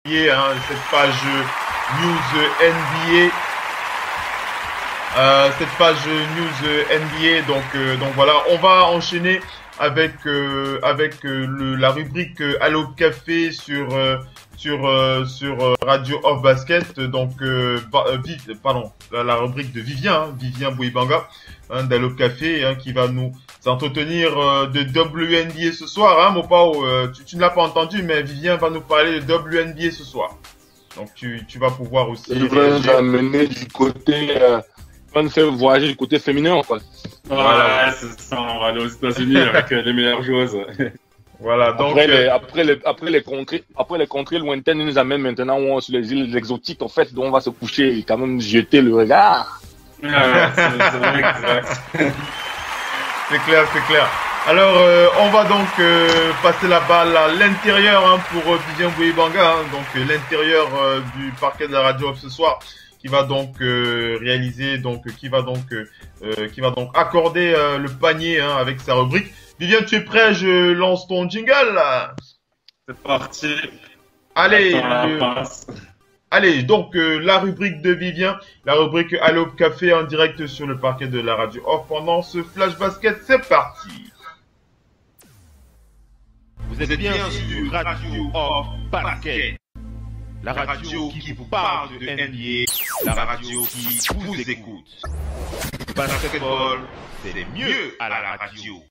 cette page News NBA. Cette page News NBA, donc voilà, on va enchaîner avec la rubrique Allo Café sur Radio Off Basket, donc la rubrique de Vivien Bouibanga d'Allo Café, qui va nous entretenir de WNBA ce soir, Mopao, tu ne l'as pas entendu, mais Vivien va nous parler de WNBA ce soir. Donc tu vas pouvoir aussi. Il va nous amener du côté. On va nous faire voyager du côté féminin, en fait. Voilà, c'est ça, on va aller aux États-Unis avec les meilleures joueuses. Voilà, donc. Après les contrées lointaines, ils nous amènent maintenant sur les îles exotiques, en fait, dont on va se coucher et quand même jeter le regard. C'est vrai, exact. C'est clair. Alors, on va donc passer la balle à l'intérieur pour Vivien Bouibanga, donc l'intérieur du parquet de la radio Off ce soir, qui va donc accorder le panier avec sa rubrique. Vivien, tu es prêt? Je lance ton jingle. C'est parti. Allez, donc la rubrique de Vivien, la rubrique Allo Café en direct sur le parquet de la radio Off pendant ce flash basket. C'est parti. Vous êtes bien sur Radio Off Basket. La radio qui vous parle de NBA, la radio qui vous écoute. Basketball, c'est mieux à la radio.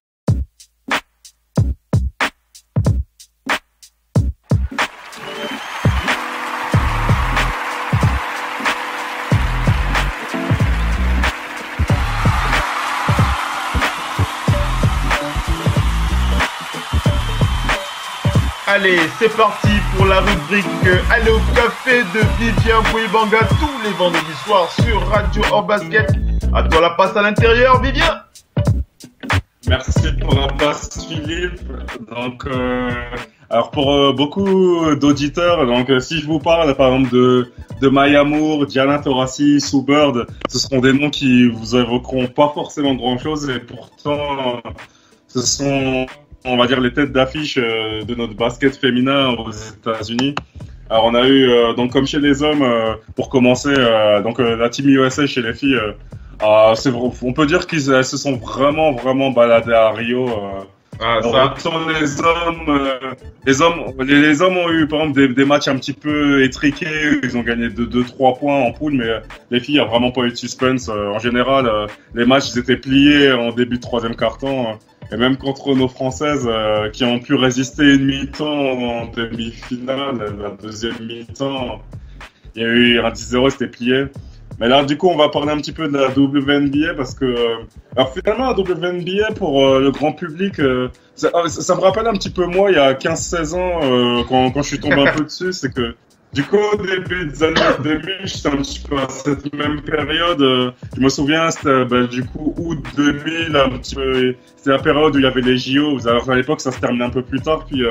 Allez, c'est parti pour la rubrique Allo Café de Vivien Bouibanga tous les vendredis soirs sur Radio Off Basket. À toi la passe à l'intérieur, Vivien. Merci pour la passe, Philippe. Donc, alors pour beaucoup d'auditeurs, donc si je vous parle par exemple de Maya Moore, Diana Taurasi, Sue Bird, ce seront des noms qui vous évoqueront pas forcément grand-chose et pourtant ce sont, on va dire, les têtes d'affiche de notre basket féminin aux États-Unis. Alors on a eu donc comme chez les hommes, pour commencer, donc la Team USA chez les filles. On peut dire qu'ils se sont vraiment baladés à Rio. Les hommes ont eu par exemple des matchs un petit peu étriqués. Ils ont gagné de 2-3 points en poule, mais les filles, il n'y a vraiment pas eu de suspense. En général, les matchs ils étaient pliés en début de troisième quart-temps. Et même contre nos Françaises qui ont pu résister une mi-temps en demi-finale, la deuxième mi-temps, il y a eu un 10-0, c'était plié. Mais là, du coup, on va parler un petit peu de la WNBA parce que, alors finalement, la WNBA pour le grand public, ça me rappelle un petit peu moi, il y a 15-16 ans, quand je suis tombé un peu dessus, c'est que, du coup, au début des années 2000, j'étais un petit peu à cette même période. Je me souviens, c'était du coup août 2000, un petit peu, c'était la période où il y avait les JO. Alors à l'époque, ça se terminait un peu plus tard. Puis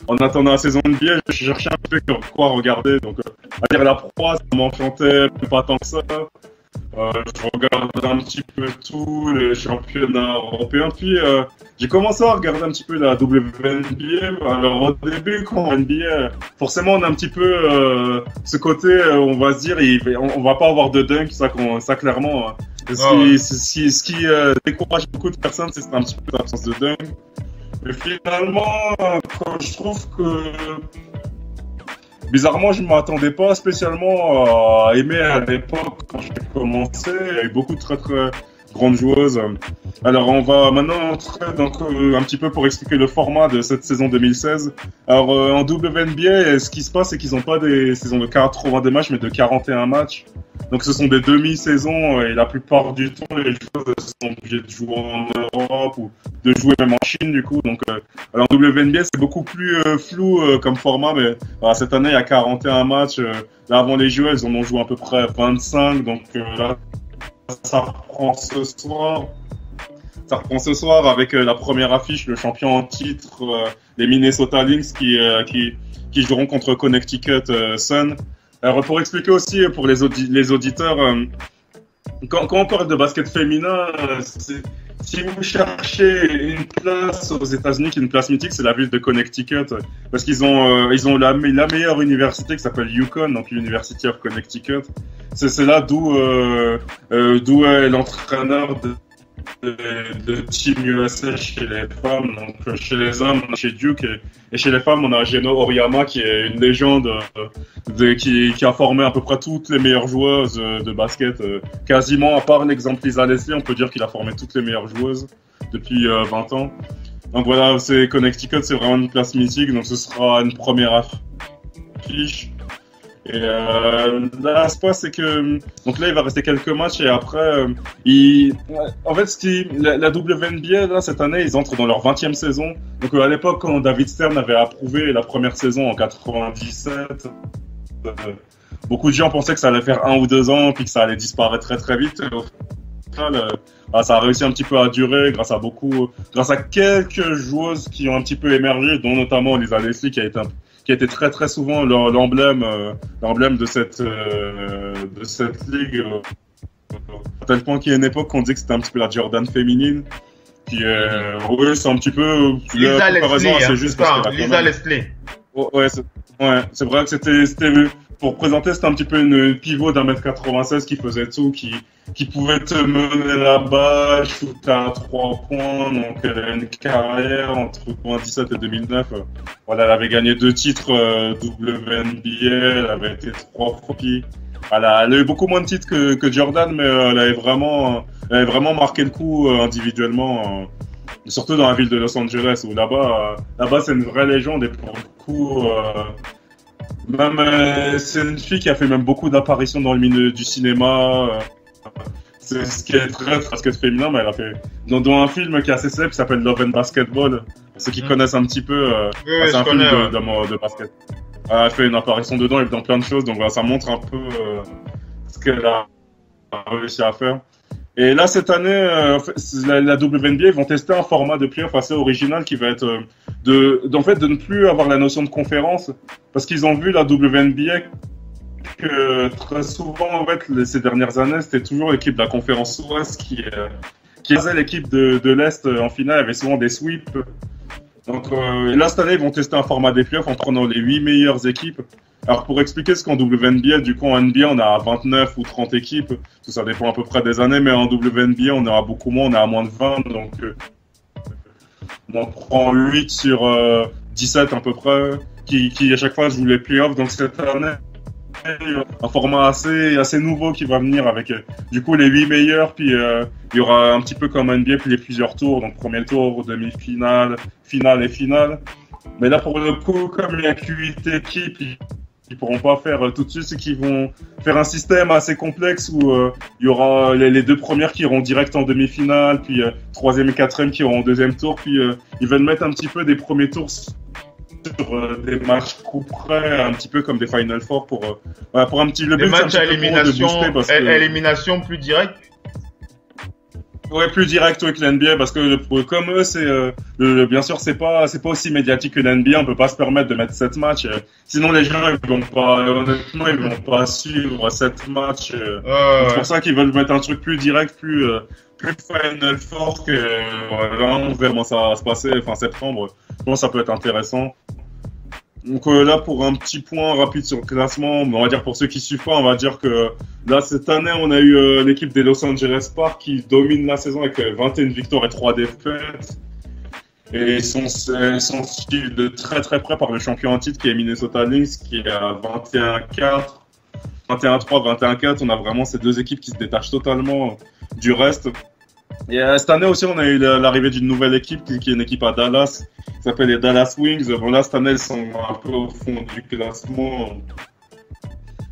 en attendant la saison de NBA, je cherchais un peu quoi regarder. Donc, à dire la proie, ça m'enchantait pas tant que ça. Je regardais un petit peu tous les championnats européens. Puis j'ai commencé à regarder un petit peu la WNBA. Alors au début, quand NBA, forcément, on a un petit peu ce côté, on va se dire, on va pas avoir de dunk, ça clairement. Ce qui décourage beaucoup de personnes, c'est un petit peu l'absence de dunk. Mais finalement, je trouve que bizarrement, je ne m'attendais pas spécialement à aimer à l'époque quand j'ai commencé. Il y a eu beaucoup de très grandes joueuses. Alors, on va maintenant entrer donc, un petit peu pour expliquer le format de cette saison 2016. Alors, en WNBA, ce qui se passe, c'est qu'ils n'ont pas des saisons de 82 matchs, mais de 41 matchs. Donc, ce sont des demi-saisons et la plupart du temps, les joueuses sont obligées de jouer en Europe ou de jouer même en Chine, du coup. Donc, alors, en WNBA, c'est beaucoup plus flou comme format, mais cette année, il y a 41 matchs. Là, avant les Jeux, elles en ont joué à peu près 25. Donc, là, ça reprend ce soir. Ça reprend ce soir avec la première affiche, le champion en titre, les Minnesota Lynx qui joueront contre Connecticut Sun. Alors pour expliquer aussi pour les auditeurs, quand on parle de basket féminin, Si vous cherchez une place aux États-Unis qui est une place mythique, c'est la ville de Connecticut, parce qu'ils ont la meilleure université qui s'appelle UConn, donc l'University of Connecticut. C'est là d'où est l'entraîneur de Team USA chez les femmes. Donc chez les hommes, on a chez Duke, et chez les femmes, on a Geno Auriemma qui est une légende qui a formé à peu près toutes les meilleures joueuses de basket. Quasiment, à part l'exemple Lisa Leslie, on peut dire qu'il a formé toutes les meilleures joueuses depuis 20 ans. Donc voilà, c'est Connecticut, c'est vraiment une place mythique, donc ce sera une première affiche. Et là, ce qui se passe, c'est que donc là, il va rester quelques matchs et après, en fait, la WNBA là cette année, ils entrent dans leur 20e saison. Donc à l'époque, quand David Stern avait approuvé la première saison en 97, beaucoup de gens pensaient que ça allait faire 1 ou 2 ans, puis que ça allait disparaître très très vite. Au final, ça a réussi un petit peu à durer grâce à quelques joueuses qui ont un petit peu émergé, dont notamment Lisa Leslie qui a été très très souvent l'emblème de cette ligue, à tel point qu'il y a une époque qu'on disait que c'était un petit peu la Jordan féminine, qui oui, c'est un petit peu Lisa Leslie, c'est juste Lisa Leslie. Ouais, c'est vrai que c'était pour présenter, c'était un petit peu une pivot d'1m96 qui faisait tout, qui pouvait te mener la balle, shooter à 3 points. Donc elle a une carrière entre 97 et 2009. Voilà, elle avait gagné 2 titres WNBA, elle avait été 3 fois. Elle a eu beaucoup moins de titres que Jordan, mais elle avait vraiment marqué le coup individuellement, surtout dans la ville de Los Angeles, où là-bas c'est une vraie légende, et pour le coup même c'est une fille qui a fait même beaucoup d'apparitions dans le milieu du cinéma. C'est ce qui est très basket féminin, mais elle a fait dans un film qui est assez célèbre qui s'appelle Love and Basketball. Ceux qui connaissent un petit peu, c'est un film de basket. Elle a fait une apparition dedans et dans plein de choses, donc ça montre un peu ce qu'elle a réussi à faire. Et là, cette année, la WNBA vont tester un format de playoff assez original qui va être de ne plus avoir la notion de conférence, parce qu'ils ont vu la WNBA que très souvent, en fait, ces dernières années, c'était toujours l'équipe de la conférence Ouest qui faisait l'équipe de l'Est en finale, avait souvent des sweeps. Donc là, cette année, ils vont tester un format des playoffs en prenant les 8 meilleures équipes. Alors, pour expliquer ce qu'en WNBA, du coup, en NBA, on a 29 ou 30 équipes. Tout ça dépend à peu près des années, mais en WNBA, on est à beaucoup moins, on est à moins de 20. Donc, on prend 8 sur 17 à peu près, qui à chaque fois jouent les playoffs. Donc, cette année, un format assez nouveau qui va venir avec, du coup, les 8 meilleurs, puis il y aura un petit peu comme NBA, puis les plusieurs tours. Donc, premier tour, demi-finale, finale et finale. Mais là, pour le coup, comme il n'y a que 8 équipes, ils pourront pas faire tout de suite, c'est qu'ils vont faire un système assez complexe où il y aura les 2 premières qui iront direct en demi-finale, puis 3e et 4e qui iront en 2e tour, puis ils veulent mettre un petit peu des premiers tours sur des matchs coup près, un petit peu comme des Final Four pour un petit le match à élimination plus direct. Ouais, plus direct avec l'NBA, parce que comme eux, c'est bien sûr c'est pas aussi médiatique que l'NBA, on peut pas se permettre de mettre 7 matchs. Sinon les gens ils vont pas suivre 7 matchs. C'est pour ça qu'ils veulent mettre un truc plus direct, plus Final Four que là on verra comment ça va se passer fin septembre. Je pense que ça peut être intéressant. Donc là, pour un petit point rapide sur le classement, on va dire pour ceux qui suivent pas, on va dire que là, cette année, on a eu l'équipe des Los Angeles Sparks qui domine la saison avec 21 victoires et 3 défaites. Et ils sont suivis de très très près par le champion en titre qui est Minnesota Lynx, qui est à 21-4, 21-3, 21-4. On a vraiment ces 2 équipes qui se détachent totalement du reste. Et cette année aussi, on a eu l'arrivée d'une nouvelle équipe qui est une équipe à Dallas, qui s'appelle les Dallas Wings. Bon là, cette année, ils sont un peu au fond du classement.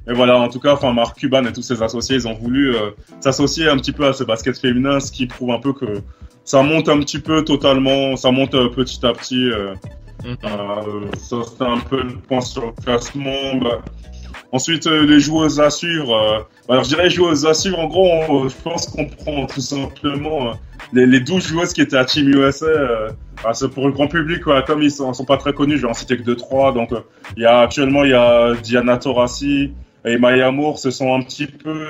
Et voilà, en tout cas, Mark Cuban et tous ses associés, ils ont voulu s'associer un petit peu à ce basket féminin, ce qui prouve un peu que ça monte un petit peu totalement, ça monte petit à petit. Ça, c'était un peu le point sur le classement. Ensuite, les joueuses à suivre. Alors, je dirais les joueuses à suivre. En gros, je pense qu'on prend tout simplement les 12 joueuses qui étaient à Team USA. C'est pour le grand public, comme ils sont pas très connus, je vais en citer que 2-3. Donc, actuellement, il y a Diana Taurasi et Maya Moore. Ce sont un petit peu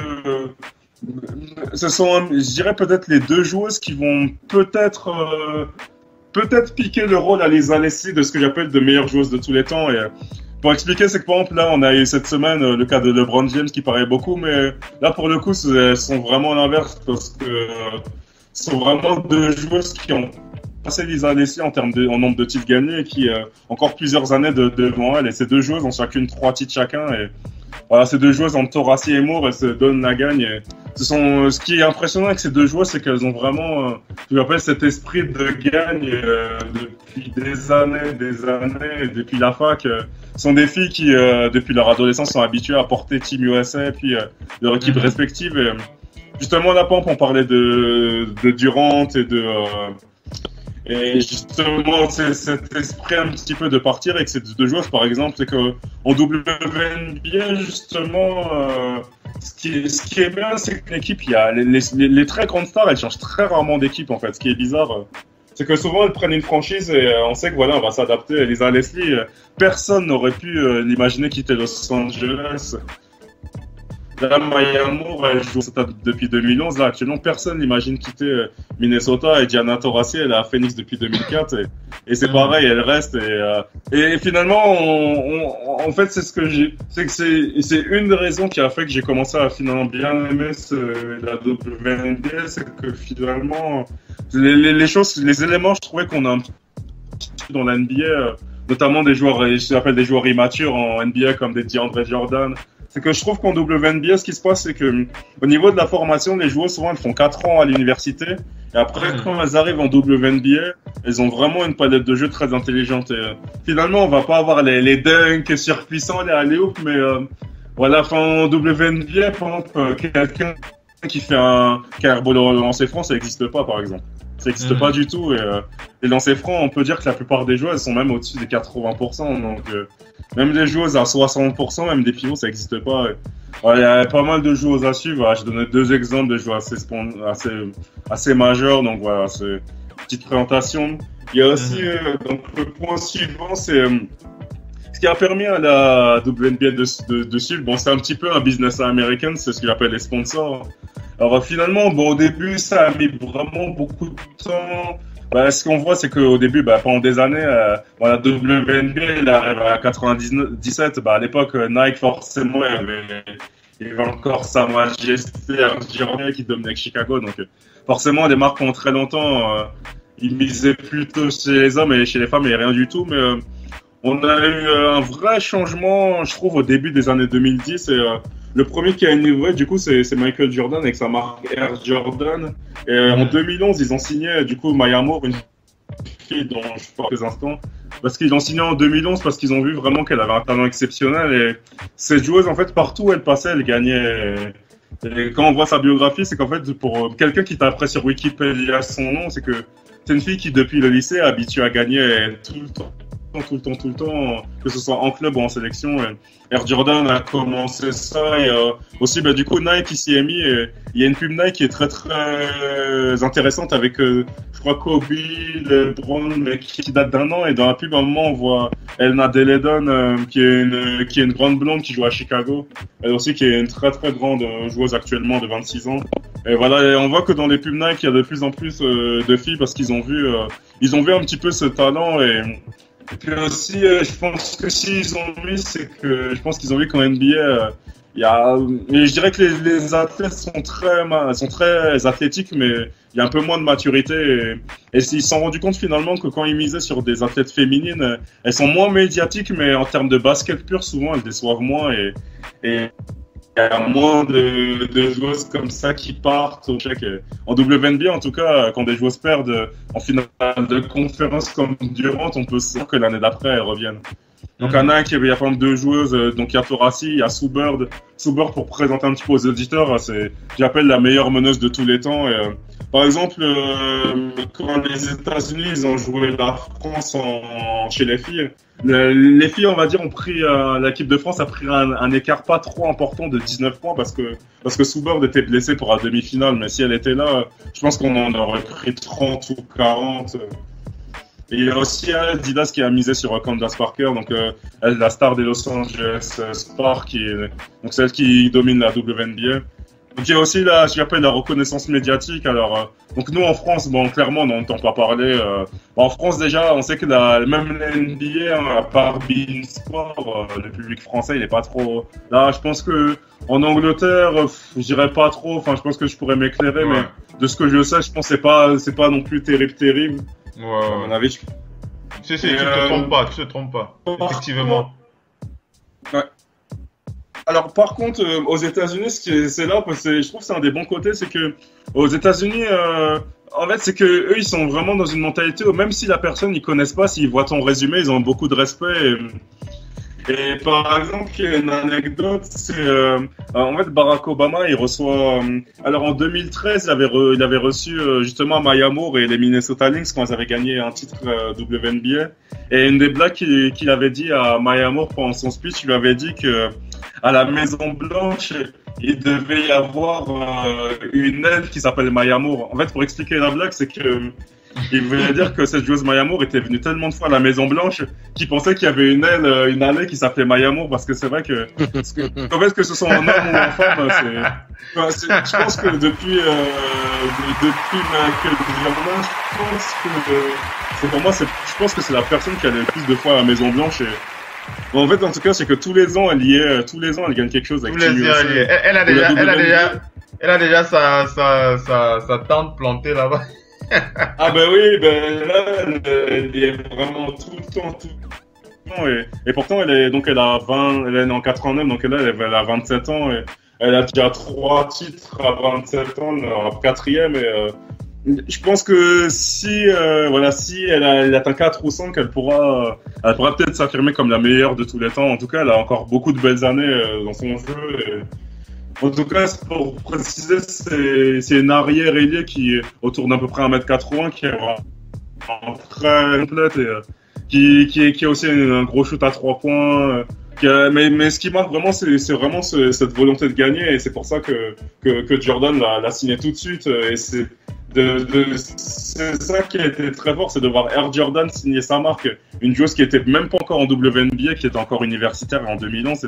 Ce sont, je dirais, peut-être les deux joueuses qui vont peut-être piquer le rôle à Lisa Leslie de ce que j'appelle de meilleures joueuses de tous les temps. Et pour expliquer, c'est que par exemple, là, on a eu cette semaine le cas de LeBron James qui paraît beaucoup, mais là, pour le coup, elles sont vraiment l'inverse parce que ce sont vraiment deux joueuses qui ont passé Lisa Leslie en nombre de titres gagnés et qui encore plusieurs années devant elle. Et ces deux joueuses ont chacune 3 titres chacun. Et voilà, ces deux joueuses entre Taurasi et Moore, elles se donnent la gagne. Et ce qui est impressionnant avec ces deux joueuses, c'est qu'elles ont vraiment, je m'appelle cet esprit de gagne depuis des années, depuis la fac. Ce sont des filles qui, depuis leur adolescence, sont habituées à porter Team USA, puis leur équipe respective. Et, justement, à la pompe, on parlait de Durant et justement, c'est cet esprit un petit peu de partir avec ces deux joueuses, par exemple, c'est que en WNBA, justement, ce qui est bien, c'est qu'une équipe, il y a les très grandes stars, elles changent très rarement d'équipe, en fait. Ce qui est bizarre, c'est que souvent, elles prennent une franchise et on sait que voilà, on va s'adapter. Lisa Leslie, personne n'aurait pu l'imaginer quitter Los Angeles. Là, Maya Moore, elle joue depuis 2011. Là, actuellement, personne n'imagine quitter Minnesota. Et Diana Taurasi, elle est à Phoenix depuis 2004. Et c'est pareil, elle reste. Et finalement, en fait, c'est ce que c'est une des raisons qui a fait que j'ai commencé à finalement bien aimer la WNBA. C'est que finalement, les éléments, je trouvais qu'on a un petit peu dans la NBA, notamment des joueurs, je l'appelle des joueurs immatures en NBA comme des DeAndre Jordan. C'est que je trouve qu'en WNBA, ce qui se passe, c'est que au niveau de la formation, les joueurs, souvent, elles font 4 ans à l'université. Et après, quand elles arrivent en WNBA, elles ont vraiment une palette de jeu très intelligente. Et finalement, on va pas avoir les dunks surpuissants, les alley-oops, mais voilà, enfin, en WNBA, par exemple, quelqu'un qui fait un airball au lancer franc, ça n'existe pas, par exemple. Ça n'existe pas du tout. Et les lancers francs, on peut dire que la plupart des joueurs, elles sont même au-dessus des 80%. Donc, même les joueuses à 60%, même des pivots, ça n'existe pas. Il y a pas mal de joueuses à suivre. Voilà, je donnais 2 exemples de joueurs assez majeurs. Donc voilà, c'est une petite présentation. Il y a aussi, donc le point suivant, c'est ce qui a permis à la WNBA de suivre. Bon, c'est un petit peu un business américain, c'est ce qu'il appelle les sponsors. Alors finalement, bon, au début, ça a mis vraiment beaucoup de temps. Ce qu'on voit, c'est qu'au début, pendant des années, la WNBA, elle arrive à 97. À l'époque, Nike, forcément, il y avait encore Sa Majesté qui dominait avec Chicago. Donc, forcément, les marques pendant très longtemps, ils misaient plutôt chez les hommes et chez les femmes, il n'y avait rien du tout. Mais on a eu un vrai changement, je trouve, au début des années 2010. Et le premier qui a innové, du coup, c'est Michael Jordan avec sa marque Air Jordan. Et en 2011, ils ont signé, du coup, Maya Moore, une fille dont je parle quelques instants, parce qu'ils l'ont signé en 2011 parce qu'ils ont vu vraiment qu'elle avait un talent exceptionnel. Et cette joueuse, en fait, partout où elle passait, elle gagnait. Et quand on voit sa biographie, c'est qu'en fait, pour quelqu'un qui taperait sur Wikipédia son nom, c'est que c'est une fille qui, depuis le lycée, est habituée à gagner tout le temps, que ce soit en club ou en sélection. Air Jordan a commencé ça et aussi du coup Nike qui s'y est mis. Il y a une pub Nike qui est très très intéressante avec je crois Kobe, LeBron, mais qui date d'1 an, et dans la pub à un moment on voit Elna Deledon qui est une grande blonde qui joue à Chicago, elle aussi qui est une très très grande joueuse actuellement de 26 ans. Et voilà, et on voit que dans les pubs Nike il y a de plus en plus de filles parce qu'ils ont vu un petit peu ce talent. Et puis aussi, je pense que s'ils ont mis, c'est que je pense qu'ils ont vu qu'en NBA, mais je dirais que les athlètes sont très athlétiques, mais il y a un peu moins de maturité. Et ils se sont rendus compte finalement que quand ils misaient sur des athlètes féminines, elles sont moins médiatiques, mais en termes de basket pur, souvent elles déçoivent moins. Et il y a moins de joueuses comme ça qui partent au check. En WNBA, en tout cas, quand des joueuses perdent en finale de conférence comme Durant, on peut se dire que l'année d'après, elles reviennent. Donc, il y a pas mal de joueuses. Donc, il y a Taurasi, il y a Sue Bird. Sue Bird, pour présenter un petit peu aux auditeurs, j'appelle la meilleure meneuse de tous les temps. Et, par exemple, quand les États-Unis, ils ont joué la France chez les filles, les filles, on va dire, ont pris, l'équipe de France a pris un écart pas trop important de 19 points parce que Sue Bird était blessée pour la demi-finale. Mais si elle était là, je pense qu'on en aurait pris 30 ou 40. Et il y a aussi Adidas qui a misé sur Candace Parker, donc la star des Los Angeles Sparks, donc celle qui domine la WNBA. Donc il y a aussi ce que j'appelle la reconnaissance médiatique. Alors, donc nous en France, bon, clairement, on n'entend pas parler. En France déjà, on sait que même la NBA, hein, à part beIN Sport, le public français, il est pas trop. Là, je pense que en Angleterre, je dirais pas trop. Enfin, je pense que je pourrais m'éclairer, mais de ce que je sais, je pense que c'est pas non plus terrible. Ouais. À mon avis. Tu te trompes pas. Effectivement. Ouais. Alors par contre, aux États-Unis, c'est là, parce que je trouve que c'est un des bons côtés, c'est que aux États-Unis, en fait, c'est que eux, ils sont vraiment dans une mentalité où même si la personne ils connaissent pas, s'ils voient ton résumé, ils ont beaucoup de respect. Et par exemple, il y a une anecdote, c'est en fait Barack Obama, il reçoit. Alors en 2013, il avait reçu justement Maya Moore et les Minnesota Lynx quand ils avaient gagné un titre WNBA. Et une des blagues qu'il avait dit à Maya Moore pendant son speech, il lui avait dit que à la Maison Blanche, il devait y avoir une aile qui s'appelle Maya Moore. En fait, pour expliquer la blague, c'est que il voulait dire que cette joueuse Maya Moore était venue tellement de fois à la Maison Blanche qu'il pensait qu'il y avait une allée qui s'appelait Maya Moore, parce que c'est vrai que en fait, que ce soit un homme ou une femme, je pense que depuis Michael Jordan, je pense que c'est la personne qui allait le plus de fois à la Maison Blanche. Et en fait, en tout cas, c'est que tous les ans, elle gagne quelque chose avec Team USA. Elle a déjà sa tente plantée là-bas. Ah ben oui, là, elle y est vraiment tout le temps. Et pourtant, elle est née en 89, donc là, elle a 27 ans. Et elle a déjà 3 titres à 27 ans, alors 4e. Et je pense que si elle atteint 4 ou 5, elle pourra peut-être s'affirmer comme la meilleure de tous les temps. En tout cas, elle a encore beaucoup de belles années dans son jeu. Et en tout cas, pour préciser, c'est une arrière ailier qui est autour d'à peu près 1m80, qui est vraiment très complète et qui a aussi un gros shoot à 3 points. Mais ce qui marque vraiment, c'est vraiment cette volonté de gagner, et c'est pour ça que Jordan l'a signé tout de suite. Et c'est ça qui a été très fort, c'est de voir Air Jordan signer sa marque. Une joueuse qui était même pas encore en WNBA, qui était encore universitaire en 2011.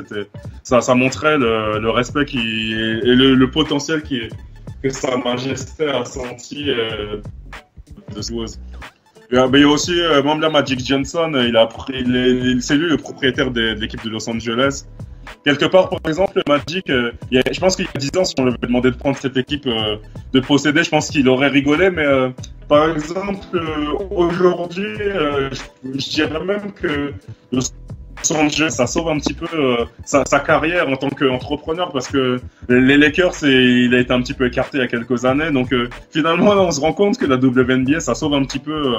Ça montrait le respect et le potentiel que Sa Majesté a senti de cette joueuse. Il y a aussi Mambla Magic Johnson, c'est lui le propriétaire de l'équipe de Los Angeles. Quelque part, par exemple, Magic, je pense qu'il y a 10 ans, si on lui avait demandé de prendre cette équipe, de posséder, je pense qu'il aurait rigolé, mais par exemple, aujourd'hui, je dirais même que Los Angeles, ça sauve un petit peu sa carrière en tant qu'entrepreneur, parce que les Lakers, il a été un petit peu écarté il y a quelques années, donc finalement, là, on se rend compte que la WNBA, ça sauve un petit peu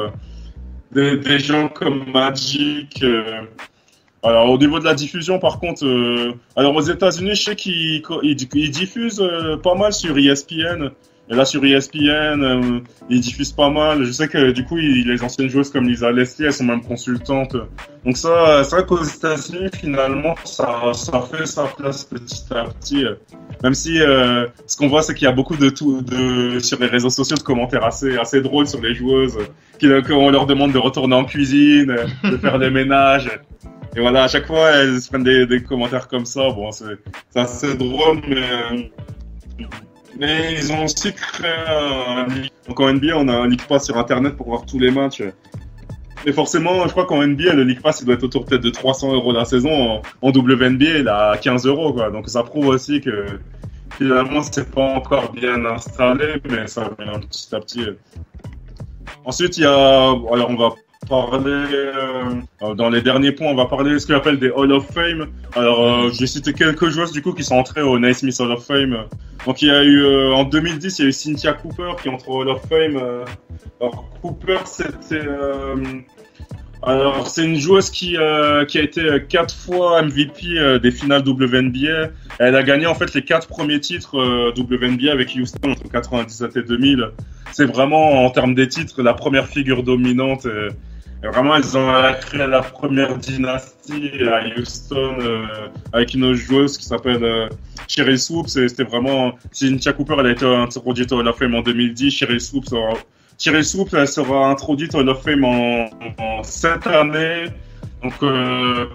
des gens comme Magic. Alors au niveau de la diffusion, par contre, alors aux États-Unis, je sais qu'ils diffusent pas mal sur ESPN. Et là sur ESPN, ils diffusent pas mal. Je sais que du coup, les anciennes joueuses comme Lisa Leslie, elles sont même consultantes. Donc ça, c'est vrai qu'aux États-Unis, finalement, ça fait sa place petit à petit. Même si ce qu'on voit, c'est qu'il y a beaucoup sur les réseaux sociaux de commentaires assez drôles sur les joueuses, qu'on leur demande de retourner en cuisine, de faire les ménages. Et voilà, à chaque fois, elles se prennent des commentaires comme ça. Bon, c'est assez drôle, mais ils ont aussi créé un League. Donc en NBA, on a un League Pass sur Internet pour voir tous les matchs. Mais forcément, je crois qu'en NBA, le League Pass, il doit être autour peut-être de 300 € la saison. En WNBA, il a 15 €, quoi. Donc ça prouve aussi que finalement, c'est pas encore bien installé, mais ça vient petit à petit. Ensuite, alors on va parler, dans les derniers points, on va parler de ce qu'on appelle des Hall of Fame. Alors, j'ai cité quelques joueuses du coup qui sont entrées au Naismith Hall of Fame. Donc, il y a eu, en 2010, il y a eu Cynthia Cooper qui est entrée au Hall of Fame. Alors, Cooper, c'est une joueuse qui a été 4 fois MVP des finales WNBA. Elle a gagné en fait les 4 premiers titres WNBA avec Houston entre 97 et 2000. C'est vraiment, en termes des titres, la première figure dominante. Et vraiment, elles ont créé la première dynastie à Houston avec une autre joueuse qui s'appelle Cheryl Swoops. C'était vraiment, Cynthia Cooper, elle a été introduite au Hall of Fame en 2010. Cheryl Swoops, elle sera introduite au Hall of Fame en cette année. Donc,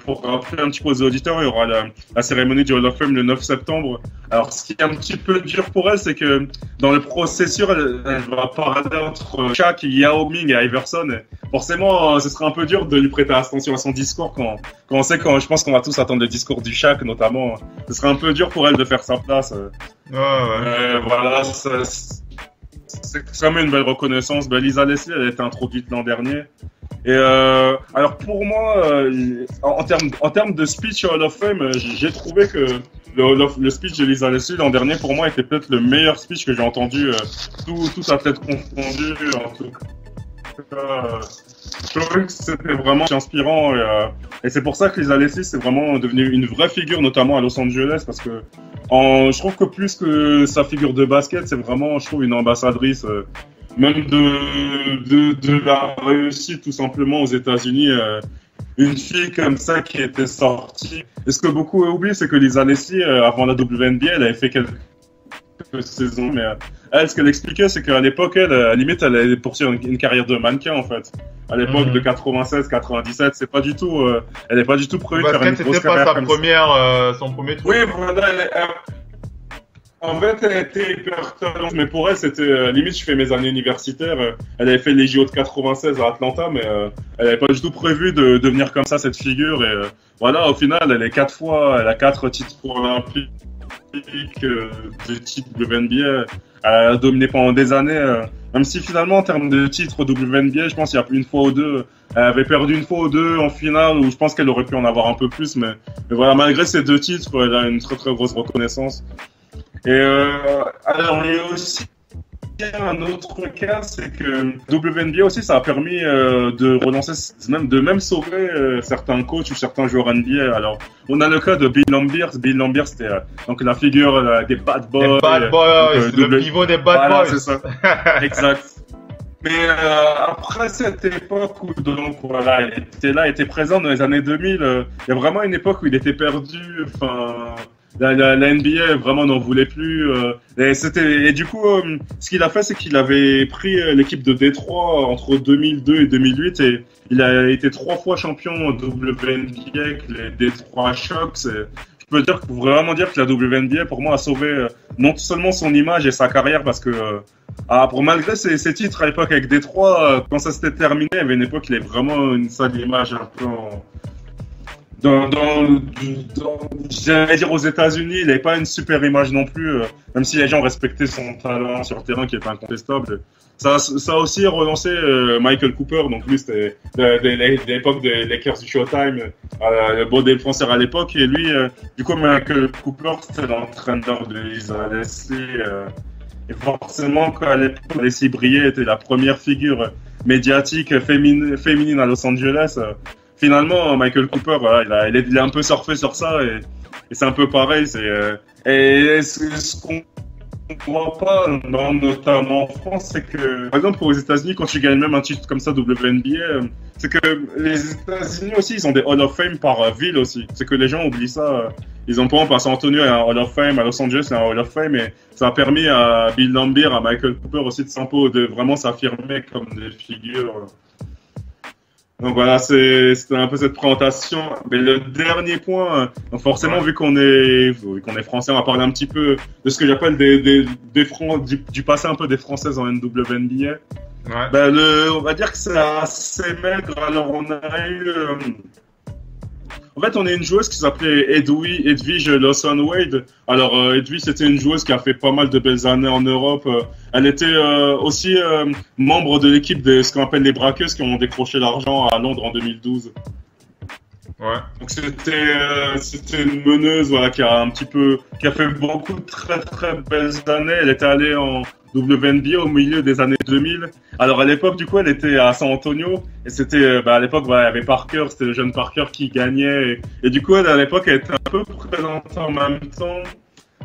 pour rappeler un petit peu aux auditeurs, il y aura la cérémonie du Hall of Fame le 9 septembre. Alors, ce qui est un petit peu dur pour elle, c'est que dans le processus, elle va parler entre Shaq, Yao Ming et Iverson. Et forcément, ce serait un peu dur de lui prêter attention à son discours quand on sait je pense qu'on va tous attendre le discours du Shaq, notamment. Ce serait un peu dur pour elle de faire sa place. Voilà, c'est quand même une belle reconnaissance. Lisa Leslie, elle a été introduite l'an dernier. Et alors pour moi, en termes de speech Hall of Fame, j'ai trouvé que le speech de Lisa Leslie l'an dernier, pour moi, était peut-être le meilleur speech que j'ai entendu, tout athlète confondu. En tout cas, je trouvais que c'était vraiment inspirant. Et c'est pour ça que Lisa Leslie, c'est vraiment devenu une vraie figure, notamment à Los Angeles, parce que je trouve que plus que sa figure de basket, c'est vraiment, je trouve, une ambassadrice. Même de la réussite tout simplement aux États-Unis, une fille comme ça qui était sortie. Et ce que beaucoup oublient, c'est que Lisa Leslie, avant la WNBA, elle avait fait quelques saisons, mais elle, ce qu'elle expliquait, c'est qu'à l'époque, elle, à la limite, elle allait poursuivre une carrière de mannequin en fait. À l'époque de 96-97, c'est pas du tout, elle n'est pas du tout prévue de faire une grosse carrière. C'était pas son premier truc. Oui, voilà. En fait, elle était hyper talente, mais pour elle, c'était limite, je fais mes années universitaires. Elle avait fait les JO de 96 à Atlanta, mais elle n'avait pas du tout prévu de devenir comme ça, cette figure. Et voilà, au final, elle a 4 titres olympiques, 2 titres WNBA. Elle a dominé pendant des années. Même si finalement, en termes de titres WNBA, je pense qu'il y a une fois ou deux, elle avait perdu une fois ou deux en finale, où je pense qu'elle aurait pu en avoir un peu plus. Mais voilà, malgré ces 2 titres, elle a une très très grosse reconnaissance. Et alors il y a aussi un autre cas, c'est que WNBA aussi, ça a permis de relancer, même sauver certains coachs ou certains joueurs NBA. Alors on a le cas de Bill Laimbeer. Bill Laimbeer, c'était donc la figure des bad boys. Des bad boys, le pivot des bad boys. C'est ça. Exact. Mais après cette époque où donc voilà, il était présent dans les années 2000, il y a vraiment une époque où il était perdu. Enfin. La NBA vraiment n'en voulait plus. Et du coup, ce qu'il a fait, c'est qu'il avait pris l'équipe de Détroit entre 2002 et 2008 et il a été 3 fois champion WNBA avec les Détroit Shocks. Et je peux vraiment dire que la WNBA pour moi a sauvé non seulement son image et sa carrière parce que malgré ses titres à l'époque avec Détroit, quand ça s'était terminé, il y avait une époque il avait vraiment une sale image un peu j'allais dire aux États-Unis, il n'avait pas une super image non plus, même si les gens respectaient son talent sur le terrain qui était incontestable. Ça a aussi relancé Michael Cooper, donc lui c'était de l'époque des Lakers du Showtime, le beau défenseur à l'époque, et lui, du coup Michael Cooper c'était l'entraîneur de Lisa Leslie, et forcément quand Leslie brillait, était la première figure médiatique féminine à Los Angeles. Finalement, Michael Cooper, voilà, il a un peu surfé sur ça et c'est un peu pareil. Et ce qu'on voit pas, notamment en France, c'est que, par exemple, aux États-Unis, quand tu gagnes même un titre comme ça, WNBA, c'est que les États-Unis aussi, ils ont des Hall of Fame par ville aussi. C'est que les gens oublient ça. Ils ont par exemple à San Antonio, il y a un Hall of Fame, à Los Angeles, il y a un Hall of Fame, et ça a permis à Bill Laimbeer, à Michael Cooper aussi de vraiment s'affirmer comme des figures. Donc voilà, c'était un peu cette présentation. Mais le dernier point, donc forcément, vu qu'on est français, on va parler un petit peu de ce que j'appelle du passé un peu des Françaises en NWNBA. Ouais. On va dire que c'est assez maigre. Alors on a eu, en fait, on a une joueuse qui s'appelait Edwige Lawson-Wade. Alors, Edwige, c'était une joueuse qui a fait pas mal de belles années en Europe. Elle était aussi membre de l'équipe de ce qu'on appelle les braqueuses qui ont décroché l'argent à Londres en 2012. Ouais. Donc c'était une meneuse voilà qui a fait beaucoup de très très belles années. Elle était allée en WNBA au milieu des années 2000. Alors à l'époque du coup elle était à San Antonio et c'était à l'époque il y avait Parker, c'était le jeune Parker qui gagnait et du coup à l'époque elle était un peu présente en même temps.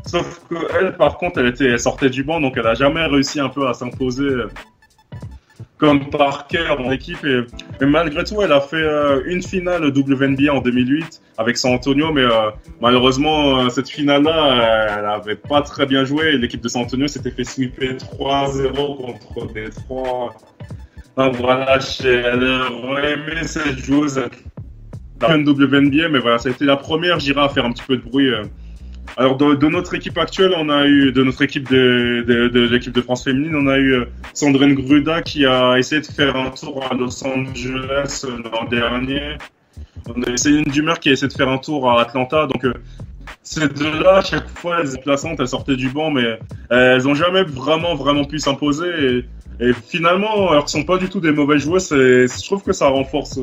Sauf que elle par contre elle sortait du banc donc elle a jamais réussi un peu à s'imposer comme Parker en équipe et malgré tout elle a fait une finale WNBA en 2008 avec San Antonio mais malheureusement cette finale-là elle avait pas très bien joué et l'équipe de San Antonio s'était fait sweeper 3-0 contre Détroit. Donc voilà, elle aurait aimé cette joueuse la WNBA, mais voilà, ça a été la première, j'irai à faire un petit peu de bruit. Alors, de notre équipe actuelle, on a eu, de notre équipe de l'équipe de France féminine, on a eu Sandrine Gruda qui a essayé de faire un tour à Los Angeles l'an dernier. On a eu Céline Dumer qui a essayé de faire un tour à Atlanta. Donc, ces deux-là, à chaque fois, elles étaient plaçantes, elles sortaient du banc, mais elles ont jamais vraiment pu s'imposer. Et finalement, alors qu'ils sont pas du tout des mauvaises joueuses, je trouve que ça renforce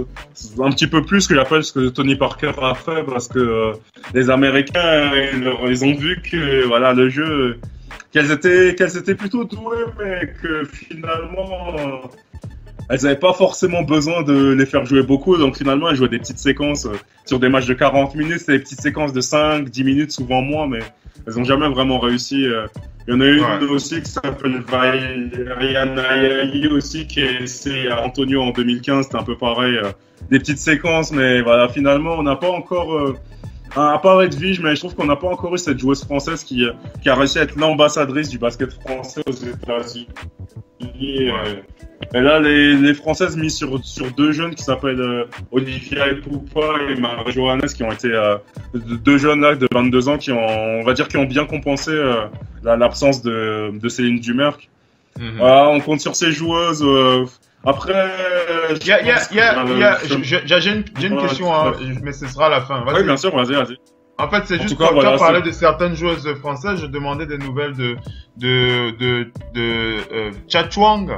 un petit peu plus que l'appel ce que Tony Parker a fait, parce que les Américains, ils ont vu que voilà le jeu, qu'elles étaient plutôt douées, mais que finalement elles n'avaient pas forcément besoin de les faire jouer beaucoup, donc finalement elles jouaient des petites séquences sur des matchs de 40 minutes, c'est des petites séquences de 5, 10 minutes, souvent moins, mais elles n'ont jamais vraiment réussi. Il y en a une aussi qui s'appelle Rihanna Yayi aussi, qui est essayé à Antonio en 2015, c'était un peu pareil, des petites séquences, mais voilà, finalement on n'a pas encore... à part Edwige, mais je trouve qu'on n'a pas encore eu cette joueuse française qui a réussi à être l'ambassadrice du basket français aux États-Unis. Et là, les Françaises mises sur deux jeunes qui s'appellent Olivia Poupa et Marie Johannes, qui ont été deux jeunes là de 22 ans qui ont bien compensé l'absence de Céline Dumer. Voilà, on compte sur ces joueuses. Après, j'ai une question, hein, mais ce sera à la fin. Oui, bien sûr, vas-y. En fait, c'est juste quand tu as parlé de certaines joueuses françaises, je demandais des nouvelles de Cha Chuang.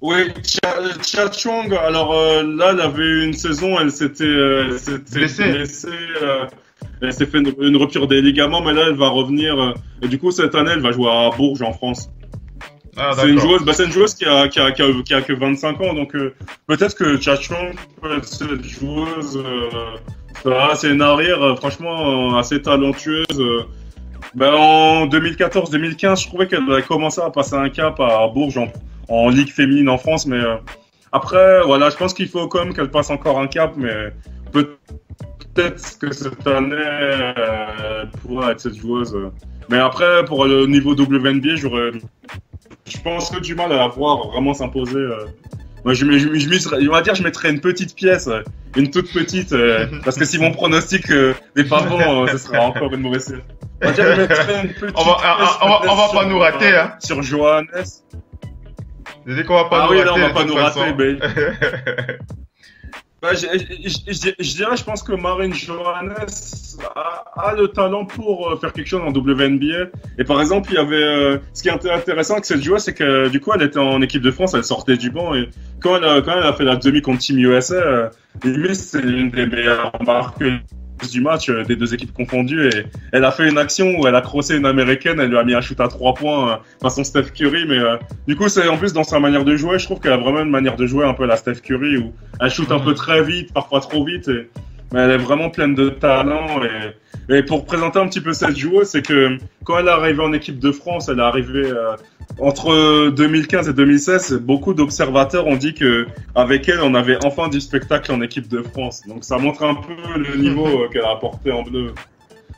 Oui, Cha Chuang, alors là, elle avait une saison, elle s'était blessée. Elle s'est fait une rupture des ligaments, mais là, elle va revenir. Et du coup, cette année, elle va jouer à Bourges, en France. Ah, c'est une joueuse qui a que 25 ans, donc peut-être que Cha Chuang peut être cette joueuse. C'est une arrière franchement assez talentueuse. En 2014-2015, je trouvais qu'elle avait commencé à passer un cap à Bourges en Ligue féminine en France, mais après, voilà, je pense qu'il faut quand même qu'elle passe encore un cap, mais peut-être que cette année, elle pourra être cette joueuse. Mais après, pour le niveau WNBA, je pense que du mal à la voir vraiment s'imposer. Moi, je mettrais une petite pièce, une toute petite, parce que si mon pronostic n'est pas bon, ce sera encore une mauvaise série. On va dire que je mettrais une petite on va pas nous rater, hein. Sur Johannes. Je dis qu'on va pas nous rater. Ah oui, là, on va pas nous rater, mais... je dirais, je pense que Marine Johannes a le talent pour faire quelque chose en WNBA. Et par exemple, il y avait ce qui est intéressant avec cette joueuse, c'est que du coup, elle était en équipe de France, elle sortait du banc, et quand elle a fait la demi contre Team USA, limite c'est l'une des meilleures marqueuses du match, des deux équipes confondues, et elle a fait une action où elle a crossé une américaine, elle lui a mis un shoot à 3 points façon Steph Curry, mais du coup c'est en plus dans sa manière de jouer, je trouve qu'elle a vraiment une manière de jouer un peu à la Steph Curry, où elle shoot un peu très vite, parfois trop vite, mais elle est vraiment pleine de talent. Et pour présenter un petit peu cette joueuse, c'est que quand elle est arrivée en équipe de France, elle est arrivée entre 2015 et 2016, beaucoup d'observateurs ont dit que avec elle, on avait enfin du spectacle en équipe de France. Donc ça montre un peu le niveau qu'elle a apporté en bleu.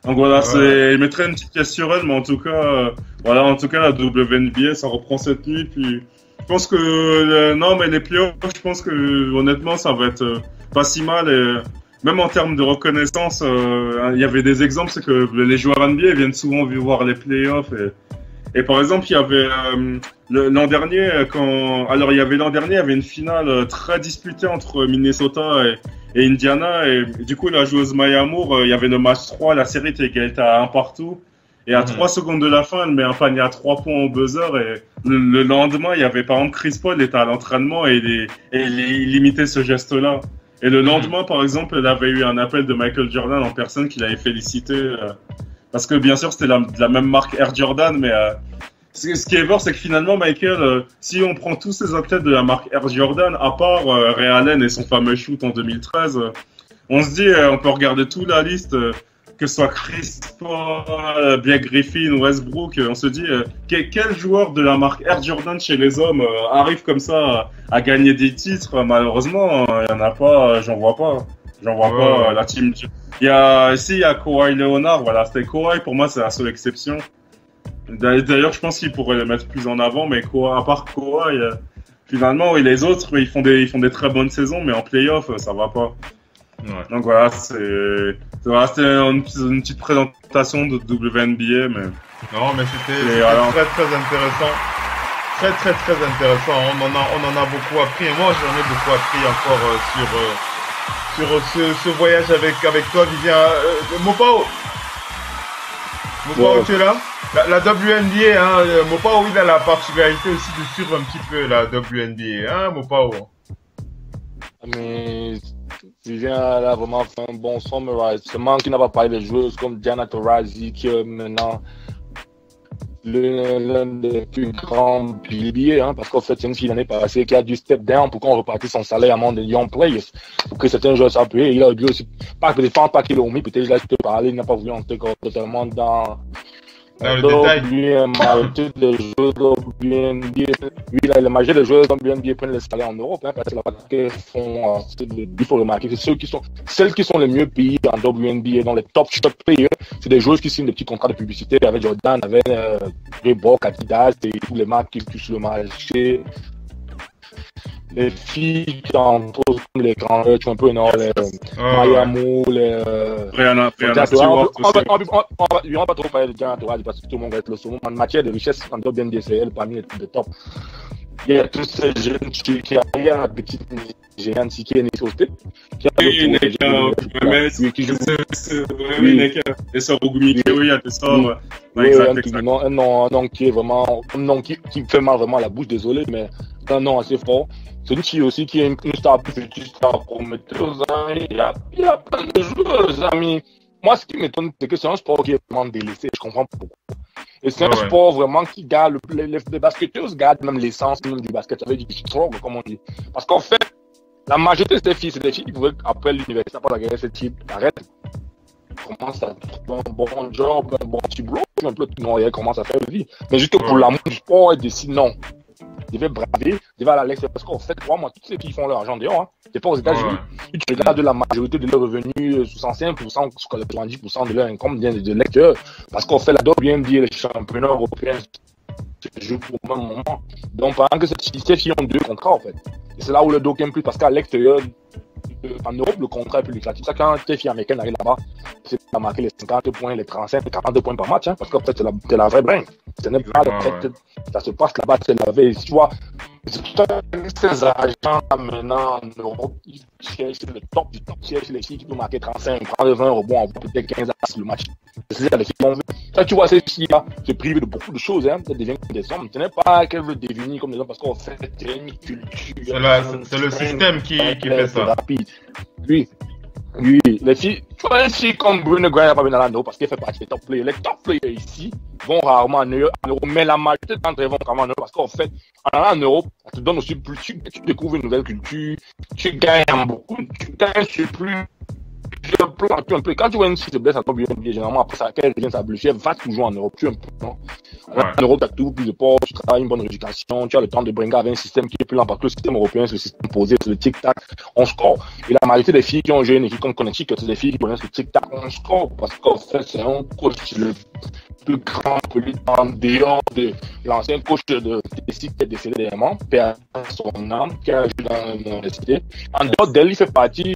Donc voilà, je mettrais une petite pièce sur elle, mais en tout cas, la WNBA, ça reprend cette nuit. Puis je pense que mais les playoffs, je pense que honnêtement, ça va être pas si mal. Et même en termes de reconnaissance, il y avait des exemples, c'est que les joueurs NBA viennent souvent voir les playoffs. Et par exemple, il y avait l'an dernier, il y avait une finale très disputée entre Minnesota et Indiana. Et du coup, la joueuse Maya Moore, il y avait le match 3, la série était égalité à 1 partout. Et à 3 secondes de la fin, elle met un panier à 3 points au buzzer. Et le lendemain, il y avait par exemple Chris Paul était à l'entraînement et il imitait ce geste-là. Et le lendemain, par exemple, elle avait eu un appel de Michael Jordan en personne qui l'avait félicité. Parce que bien sûr, c'était la même marque Air Jordan, mais ce qui est fort, c'est que finalement, Michael, si on prend tous ces athlètes de la marque Air Jordan, à part Ray Allen et son fameux shoot en 2013, on se dit, on peut regarder toute la liste, que ce soit Chris Paul, Blake Griffin, Westbrook, on se dit, quel joueur de la marque Air Jordan chez les hommes arrive comme ça à gagner des titres? Malheureusement, il n'y en a pas, j'en vois pas. Pas la team. Il y a Kawhi Leonard, voilà, c'était Kawhi, pour moi c'est la seule exception. D'ailleurs, je pense qu'il pourrait le mettre plus en avant, mais à part Kawhi, finalement, les autres, ils font des très bonnes saisons, mais en playoff, ça va pas. Ouais. Donc voilà, c'était une petite présentation de WNBA, mais... Non, mais c'était alors... très intéressant. Très intéressant. On en a beaucoup appris. Et moi, j'en ai beaucoup appris encore sur ce voyage avec toi, Vivien. Mopao, Ouais. tu es là? La WNBA, hein, Mopao, il a la particularité aussi de suivre un petit peu la WNBA, hein, Mopao? Mais Vivien a vraiment fait un bon summarize. Seulement qu'il n'a pas parlé de joueuses comme Diana Taurasi, qui est maintenant l'un des plus grands piliers, hein, parce qu'en fait, c'est une fille l'année passée qui a dû step down pour qu'on repartisse son salaire à monde de young players. Pour que certains joueurs s'appuient. Il a dû aussi, pas qu'il l'a omis, peut-être là, je te parler, il n'a pas voulu entrer totalement dans le détail. Les joueurs oui, là, la majorité des joueurs de WNBA prennent le salaire en Europe, hein, parce que là-bas, il faut remarquer que celles qui sont les mieux payées en WNBA, dans les top players, c'est des joueuses qui signent des petits contrats de publicité avec Jordan, avec Reebok, Adidas et tous les marques qui touchent le marché. Les filles qui entre autres comme les grands tu un peu non les Maya Moore, les Rihanna Stewart aussi. On va pas trop parler de Diana Taurasi parce que tout le monde va être le second. En matière de richesse, en WNBA, c'est elle parmi les top. Il y a tous ces jeunes qui a la petite géante qui est née sur le Oui, Neka. Et ça, Rugumi, oui, il y a des sorts. Un nom qui est vraiment, un nom qui fait mal vraiment à la bouche, désolé, mais un nom assez fort. C'est une fille aussi qui est une star plus petite, star prometteuse. Il y a plein de joueurs, amis. Moi, ce qui m'étonne, c'est que c'est un sport qui est vraiment délaissé. Je comprends pas pourquoi. Et c'est un sport vraiment qui garde, les basketteuses gardent même l'essence même du basket, avec du stroke, comme on dit. Parce qu'en fait, la majorité de ces filles, c'est des filles qui pouvaient, après l'université, pas la ce type, arrête. Commence à trouver un bon job, un bon petit boulot, un peu tout noyer, commence à faire le vie. Mais juste pour l'amour du sport, elle décide non. Je vais braver, je vais aller à l'extérieur. Parce qu'en fait, crois-moi, toutes ces filles font leur argent dehors. Hein. C'est pas aux États-Unis. Tu regardes la majorité de leurs revenus, 65%, 70% de leur income vient de lecteurs. Parce qu'on fait la WNBA, les championnats européens, se jouent au même moment. Donc, pendant que ces filles ont 2 contrats, en fait. Et c'est là où le dos gagne plus, parce qu'à l'extérieur, en Europe, le contrat est plus lucratif. Ça, quand tes filles américaines arrivent là-bas, c'est à marquer les 50 points, les 35, les 42 points par match, hein, parce qu'en fait, c'est la vraie brain. Ce n'est pas le fait, ça se passe là-bas, c'est la veille. Tu vois, ces agents maintenant en Europe, ils cherchent le top du top, ils cherchent les filles qui peuvent marquer 35, prendre 20 rebonds, peut-être 15 asses le match. C'est ça, les filles qu'on veut. Ça, tu vois, ces filles-là se privent de beaucoup de choses, hein, elles deviennent des hommes. Ce n'est pas qu'elles veulent devenir comme des hommes, parce qu'en fait, c'est une culture. C'est le système qui fait ça. Rapide. Oui, les filles, tu vois, les filles comme Bruno Grant n'a pas bien dans l'anneau parce qu'elle fait partie des top players. Les top players ici vont rarement en Europe, mais la majorité d'entre eux vont quand même en Europe parce qu'en fait, en allant en Europe, on te donne aussi plus, tu découvres une nouvelle culture, tu gagnes beaucoup, tu gagnes sur plus. Un peu. Quand tu vois une fille se blesse à ton WNBA, généralement après ça, qu'elle revient sa blessure, elle va toujours en Europe, tu es un peu, non? En Europe, tu as toujours plus de ports, tu travailles une bonne éducation, tu as le temps de bringuer avec un système qui est plus lent parce que le système européen, c'est le système posé, c'est le tic-tac, on score. Et la majorité des filles qui ont joué une équipe comme Connecticut, c'est des filles qui connaissent le tic-tac, on score parce qu'en fait, c'est un coach le plus grand pelé en dehors de l'ancien coach de Tessie qui est décédé dernièrement, père son âme, qui a joué dans l'université. En dehors d'elle, il fait partie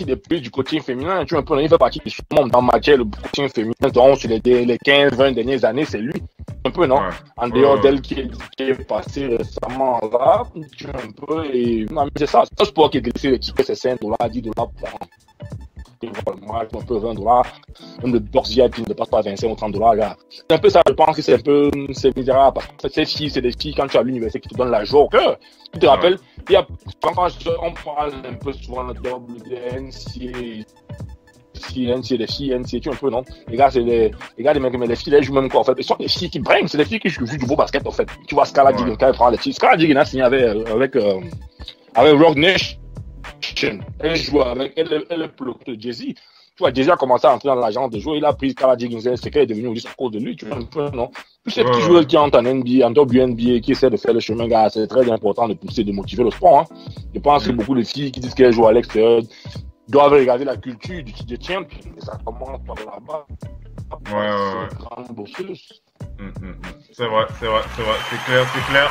des plus du coaching féminin, tu vois un peu, il fait partie du monde dans matière, le coaching féminin, donc sur les 15-20 dernières années, c'est lui. Un peu, non? En dehors d'elle qui est passé récemment là, tu vois un peu, et non, mais c'est ça, c'est un sport qui est délaissé, les tickets, c'est 5 $, 10 $ pour un peu $20, même le box VIP ne dépasse pas 25 ou 30 $. Là. C'est un peu ça, je pense que c'est misérable parce que ces filles, c'est des filles quand tu es à l'université qui te donnent la joie au cœur. Tu te rappelles, il y a, quand on parle un peu souvent de WNCA, des filles, NCA, tu un peu, non? Les gars, c'est des mecs, mais les filles, elles jouent même quoi, en fait. Ce sont des filles qui brinquent, c'est des filles qui jouent du beau basket, en fait. Tu vois, Scarlett Diggins, quand elle prend les filles. Scarlett Diggins a signé avec Rogue Nation. Elle joue avec, elle est le Jay-Z. Tu vois, Jay-Z a commencé à entrer dans l'agence de jouer, il a pris Scarlett Diggins, c'est qu'elle est devenue aussi à cause de lui, tu vois, un peu, non? Tous ces petits joueurs qui entrent en NBA, en WNBA, qui essaient de faire le chemin, gars, c'est très important de pousser, de motiver le sport, hein. Je pense que beaucoup de filles qui disent qu'elles jouent à l'extérieur doivent regarder la culture du champion, et ça commence par là-bas. C'est vrai, c'est clair.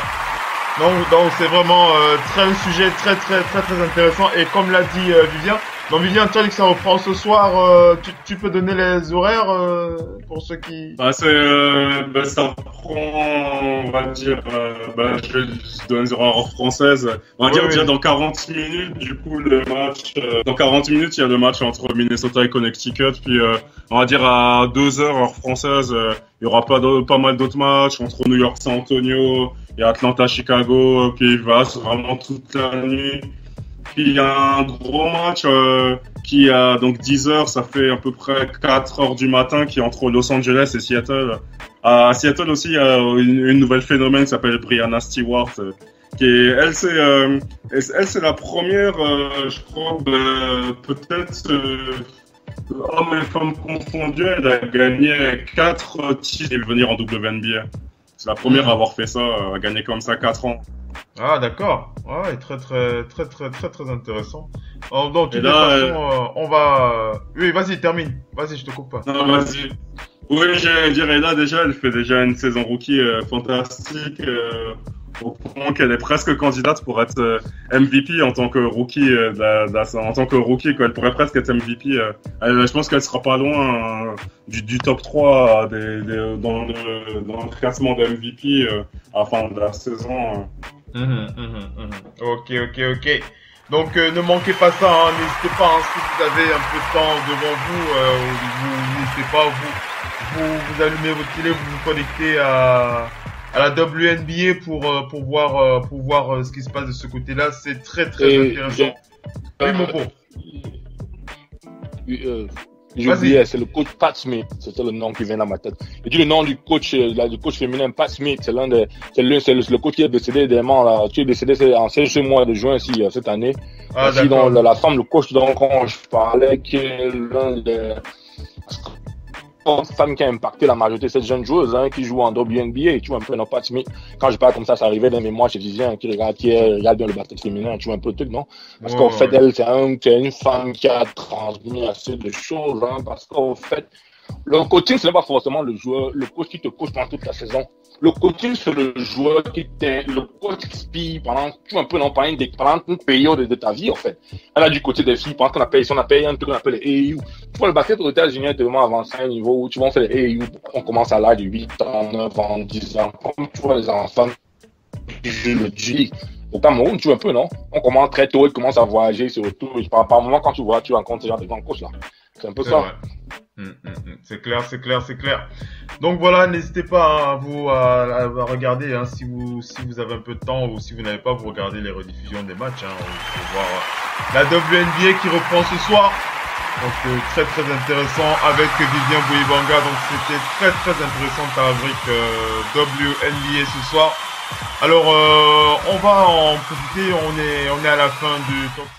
Donc c'est vraiment un sujet très intéressant et comme l'a dit Vivien, Donc Vivien, tu as dit que ça reprend ce soir. Tu peux donner les horaires pour ceux qui... Bah, ça reprend, on va dire, je vais donner les horaires françaises. On va dire déjà dans 40 minutes, du coup, le match, dans 40 minutes, il y a le match entre Minnesota et Connecticut, puis on va dire à 2 heures, heure française, il y aura pas mal d'autres matchs entre New York, San Antonio, il y a Atlanta, Chicago, puis il va vraiment toute la nuit. Puis il y a un gros match qui a donc 10 heures, ça fait à peu près 4 heures du matin, qui est entre Los Angeles et Seattle. À Seattle aussi, il y a une nouvelle phénomène qui s'appelle Brianna Stewart, qui est, elle c'est la première, je crois, peut-être hommes et femmes confondus, elle a gagné 4 titres et venir en WNBA. C'est la première à avoir fait ça, à gagner comme ça 4 ans. Ah d'accord, ouais, très intéressant. Donc de toute façon, on va... Oui, vas-y, termine. Vas-y, je te coupe pas. Non, vas-y. Oui, j'allais dire, et là déjà, elle fait déjà une saison rookie fantastique, au point qu'elle est presque candidate pour être MVP en tant que rookie, en tant que rookie, quoi. Elle pourrait presque être MVP. Je pense qu'elle sera pas loin du top 3 dans le classement de MVP à la fin de la saison. Ok. Donc ne manquez pas ça, hein. N'hésitez pas, hein, si vous avez un peu de temps devant vous, n'hésitez pas, vous allumez votre télé, vous vous connectez à la WNBA pour voir ce qui se passe de ce côté-là. C'est très intéressant. Oui, mon beau. J'ai oublié, c'est le coach Pat Smith, c'était le nom qui vient dans ma tête. Je dis le nom du coach féminin Pat Smith, c'est le coach qui est décédé qui est décédé en 16 mois de juin cette année. Ah, aussi, donc, la femme, le coach dont je parlais, qui est l'un des femmes qui a impacté la majorité de cette jeune joueuse, hein, qui joue en WNBA, tu vois un peu, non, Pat Smith. Quand je parle comme ça arrivait dans mes mémoires chez Vivien, qui regarde bien le basket féminin, tu vois un peu le truc, non? Parce qu'en fait, elle, c'est une femme qui a transmis assez de choses, hein, parce qu'en fait, le coaching, ce n'est pas forcément le coach qui te coach pendant toute la saison. Le coaching, c'est le coach qui spie pendant une période de ta vie, en fait. Elle a du côté des filles, pendant qu'on appelle un truc qu'on appelle les AAU. Tu vois, le basket aux États-Unis est tellement avancé à un niveau où tu vas faire les AAU. On commence à l'âge de 8 ans, 9 ans, 10 ans. Comme tu vois, les enfants qui jouent le G. Au Cameroun, tu vois un peu, non? On commence très tôt, ils commencent à voyager, c'est autour. Par moment, quand tu vois, tu rencontres ces gens de grands coachs, là. C'est un peu ça. C'est clair. Donc voilà, n'hésitez pas à regarder, hein, si vous avez un peu de temps, ou si vous n'avez pas, vous regardez les rediffusions des matchs, hein, vous pouvez voir la WNBA qui reprend ce soir. Donc très intéressant avec Vivien Bouibanga. Donc c'était très intéressant ta rubrique WNBA ce soir. Alors on va en profiter, on est à la fin du top